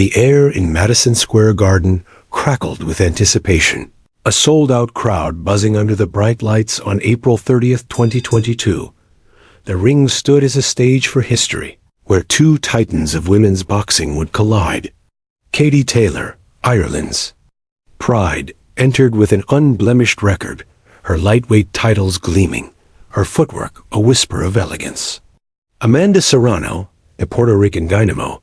The air in Madison Square Garden crackled with anticipation. A sold-out crowd buzzing under the bright lights on April 30th, 2022. The ring stood as a stage for history, where two titans of women's boxing would collide. Katie Taylor, Ireland's pride, entered with an unblemished record, her lightweight titles gleaming, her footwork a whisper of elegance. Amanda Serrano, a Puerto Rican dynamo,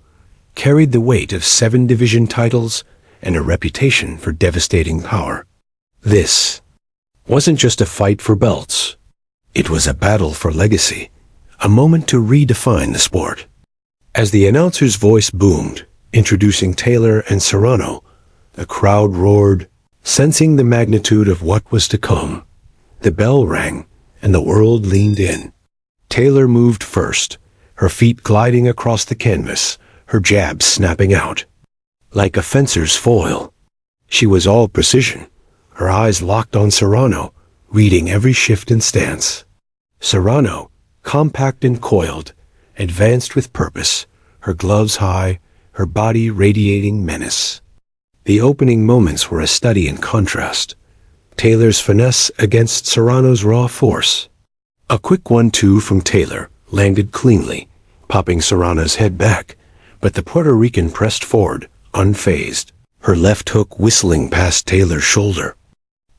carried the weight of 7 division titles and a reputation for devastating power. This wasn't just a fight for belts. It was a battle for legacy, a moment to redefine the sport. As the announcer's voice boomed, introducing Taylor and Serrano, the crowd roared, sensing the magnitude of what was to come. The bell rang, and the world leaned in. Taylor moved first, her feet gliding across the canvas, her jab snapping out. Like a fencer's foil, she was all precision, her eyes locked on Serrano, reading every shift and stance. Serrano, compact and coiled, advanced with purpose, her gloves high, her body radiating menace. The opening moments were a study in contrast. Taylor's finesse against Serrano's raw force. A quick 1-2 from Taylor landed cleanly, popping Serrano's head back, but the Puerto Rican pressed forward, unfazed, her left hook whistling past Taylor's shoulder.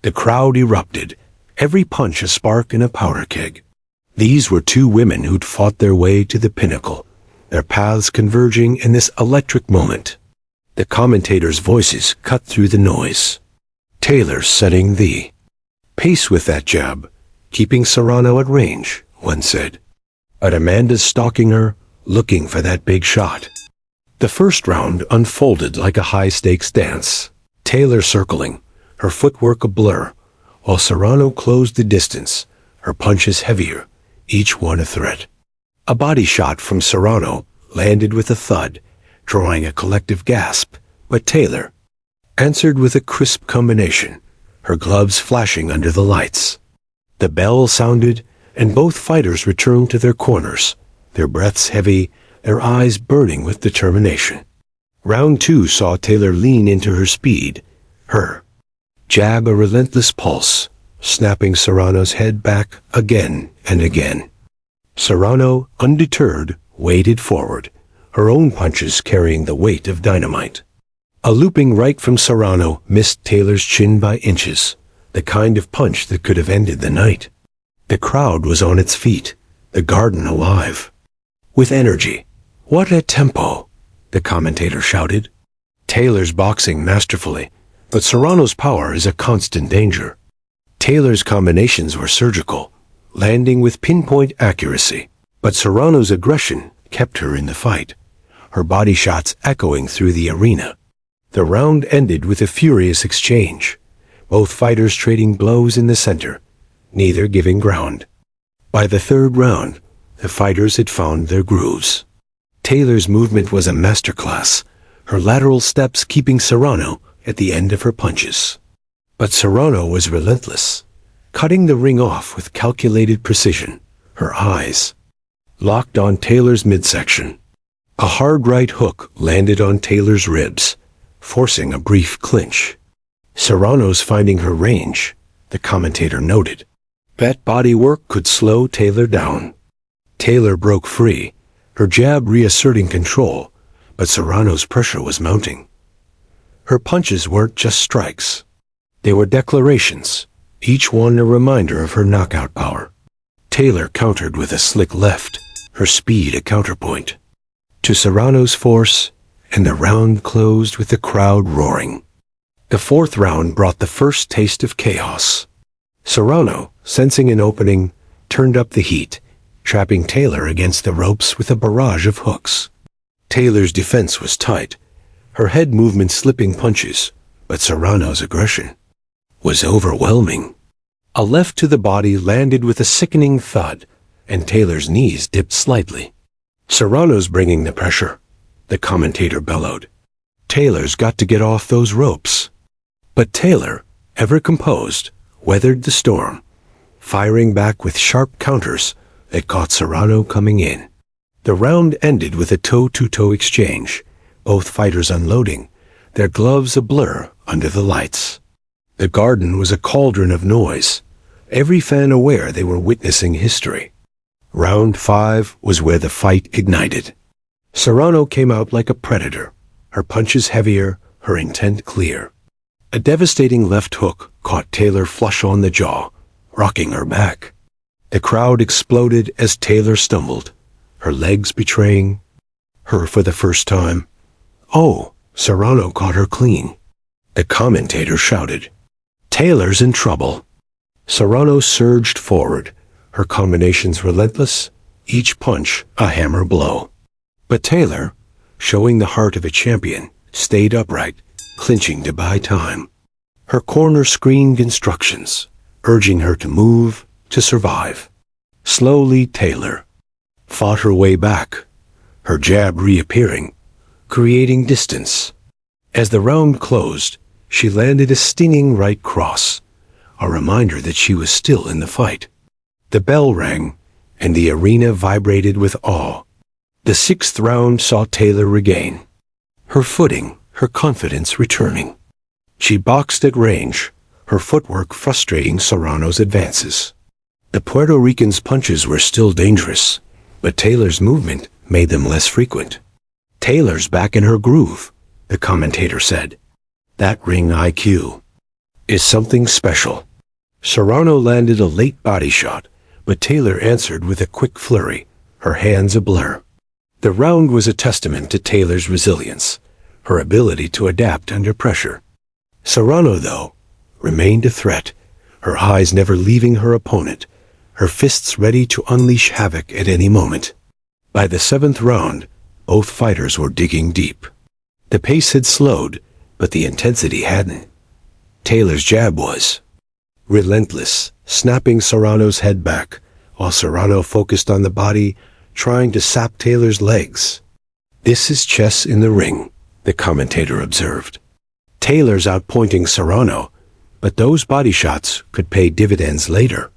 The crowd erupted, every punch a spark in a powder keg. These were two women who'd fought their way to the pinnacle, their paths converging in this electric moment. The commentators' voices cut through the noise. Taylor setting the pace with that jab, keeping Serrano at range, one said. But Amanda's stalking her, looking for that big shot. The first round unfolded like a high-stakes dance. Taylor circling, her footwork a blur, while Serrano closed the distance, her punches heavier, each one a threat. A body shot from Serrano landed with a thud, drawing a collective gasp, but Taylor answered with a crisp combination, her gloves flashing under the lights. The bell sounded, and both fighters returned to their corners, their breaths heavy, their eyes burning with determination. Round 2 saw Taylor lean into her speed, her jab a relentless pulse, snapping Serrano's head back again and again. Serrano, undeterred, waded forward, her own punches carrying the weight of dynamite. A looping right from Serrano missed Taylor's chin by inches, the kind of punch that could have ended the night. The crowd was on its feet, the garden alive. With energy. What a tempo, the commentator shouted. Taylor's boxing masterfully, but Serrano's power is a constant danger. Taylor's combinations were surgical, landing with pinpoint accuracy, but Serrano's aggression kept her in the fight, her body shots echoing through the arena. The round ended with a furious exchange, both fighters trading blows in the center, neither giving ground. By the third round, the fighters had found their grooves. Taylor's movement was a masterclass, her lateral steps keeping Serrano at the end of her punches. But Serrano was relentless, cutting the ring off with calculated precision, her eyes locked on Taylor's midsection. A hard right hook landed on Taylor's ribs, forcing a brief clinch. Serrano's finding her range, the commentator noted. That body work could slow Taylor down. Taylor broke free, her jab reasserting control, but Serrano's pressure was mounting. Her punches weren't just strikes. They were declarations, each one a reminder of her knockout power. Taylor countered with a slick left, her speed a counterpoint to Serrano's force, and the round closed with the crowd roaring. The fourth round brought the first taste of chaos. Serrano, sensing an opening, turned up the heat, trapping Taylor against the ropes with a barrage of hooks. Taylor's defense was tight, her head movement slipping punches, but Serrano's aggression was overwhelming. A left to the body landed with a sickening thud, and Taylor's knees dipped slightly. Serrano's bringing the pressure, the commentator bellowed. Taylor's got to get off those ropes. But Taylor, ever composed, weathered the storm, firing back with sharp counters that caught Serrano coming in. The round ended with a toe-to-toe exchange, both fighters unloading, their gloves a blur under the lights. The garden was a cauldron of noise, every fan aware they were witnessing history. Round 5 was where the fight ignited. Serrano came out like a predator, her punches heavier, her intent clear. A devastating left hook caught Taylor flush on the jaw, rocking her back. The crowd exploded as Taylor stumbled, her legs betraying her for the first time. "Oh, Serrano caught her clean." The commentator shouted. "Taylor's in trouble." Serrano surged forward, her combinations relentless, each punch a hammer blow. But Taylor, showing the heart of a champion, stayed upright, clinching to buy time. Her corner screamed instructions, urging her to move, to survive. Slowly, Taylor fought her way back, her jab reappearing, creating distance. As the round closed, she landed a stinging right cross, a reminder that she was still in the fight. The bell rang, and the arena vibrated with awe. The 6th round saw Taylor regain her footing, her confidence returning. She boxed at range, her footwork frustrating Serrano's advances. The Puerto Rican's punches were still dangerous, but Taylor's movement made them less frequent. "Taylor's back in her groove," the commentator said. "That ring IQ is something special." Serrano landed a late body shot, but Taylor answered with a quick flurry, her hands a blur. The round was a testament to Taylor's resilience, her ability to adapt under pressure. Serrano, though, remained a threat, her eyes never leaving her opponent, her fists ready to unleash havoc at any moment. By the 7th round, both fighters were digging deep. The pace had slowed, but the intensity hadn't. Taylor's jab was relentless, snapping Serrano's head back, while Serrano focused on the body, trying to sap Taylor's legs. "This is chess in the ring," the commentator observed. Taylor's outpointing Serrano, but those body shots could pay dividends later.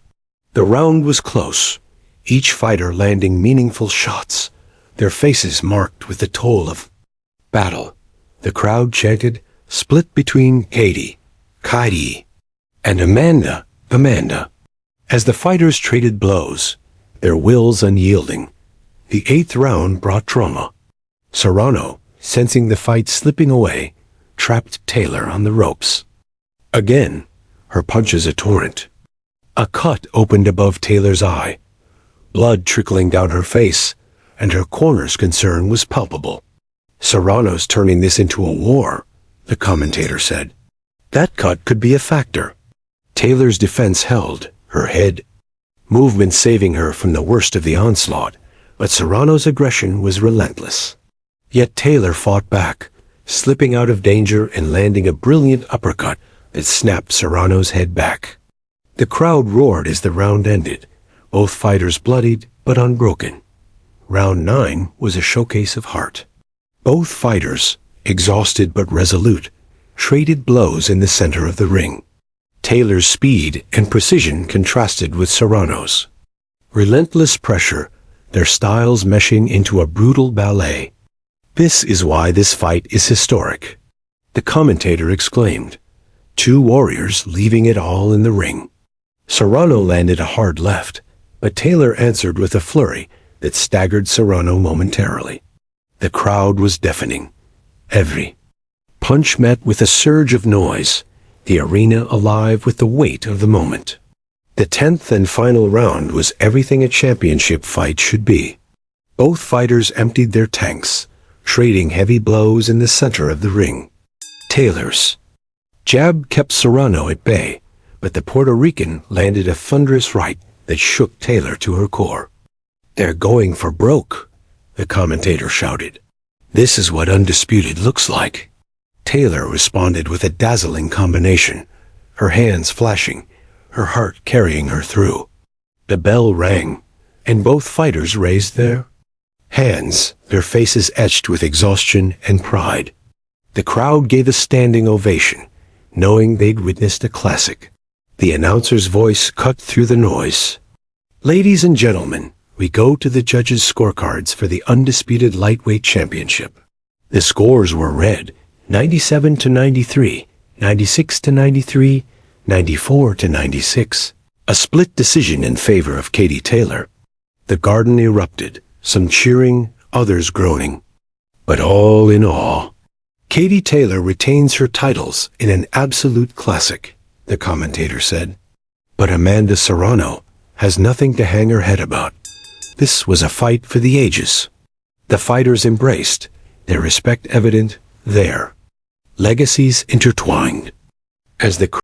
The round was close, each fighter landing meaningful shots, their faces marked with the toll of battle. The crowd chanted, split between Katie, and Amanda. As the fighters traded blows, their wills unyielding. The 8th round brought drama. Serrano, sensing the fight slipping away, trapped Taylor on the ropes. Again, her punches a torrent. A cut opened above Taylor's eye, blood trickling down her face, and her corner's concern was palpable. "Serrano's turning this into a war," the commentator said. That cut could be a factor. Taylor's defense held, her head movement saving her from the worst of the onslaught, but Serrano's aggression was relentless. Yet Taylor fought back, slipping out of danger and landing a brilliant uppercut that snapped Serrano's head back. The crowd roared as the round ended, both fighters bloodied but unbroken. Round 9 was a showcase of heart. Both fighters, exhausted but resolute, traded blows in the center of the ring. Taylor's speed and precision contrasted with Serrano's relentless pressure, their styles meshing into a brutal ballet. "This is why this fight is historic," the commentator exclaimed. Two warriors leaving it all in the ring. Serrano landed a hard left, but Taylor answered with a flurry that staggered Serrano momentarily. The crowd was deafening. Every punch met with a surge of noise, the arena alive with the weight of the moment. The 10th and final round was everything a championship fight should be. Both fighters emptied their tanks, trading heavy blows in the center of the ring. Taylor's jab kept Serrano at bay, but the Puerto Rican landed a thunderous right that shook Taylor to her core. "They're going for broke," the commentator shouted. "This is what undisputed looks like." Taylor responded with a dazzling combination, her hands flashing, her heart carrying her through. The bell rang, and both fighters raised their hands, their faces etched with exhaustion and pride. The crowd gave a standing ovation, knowing they'd witnessed a classic. The announcer's voice cut through the noise. "Ladies and gentlemen, we go to the judges' scorecards for the undisputed lightweight championship. The scores were read 97 to 93, 96 to 93, 94 to 96. A split decision in favor of Katie Taylor. The garden erupted, some cheering, others groaning. But all in all, Katie Taylor retains her titles in an absolute classic, the commentator said. But Amanda Serrano has nothing to hang her head about. This was a fight for the ages. The fighters embraced, their respect evident there. Legacies intertwined. As the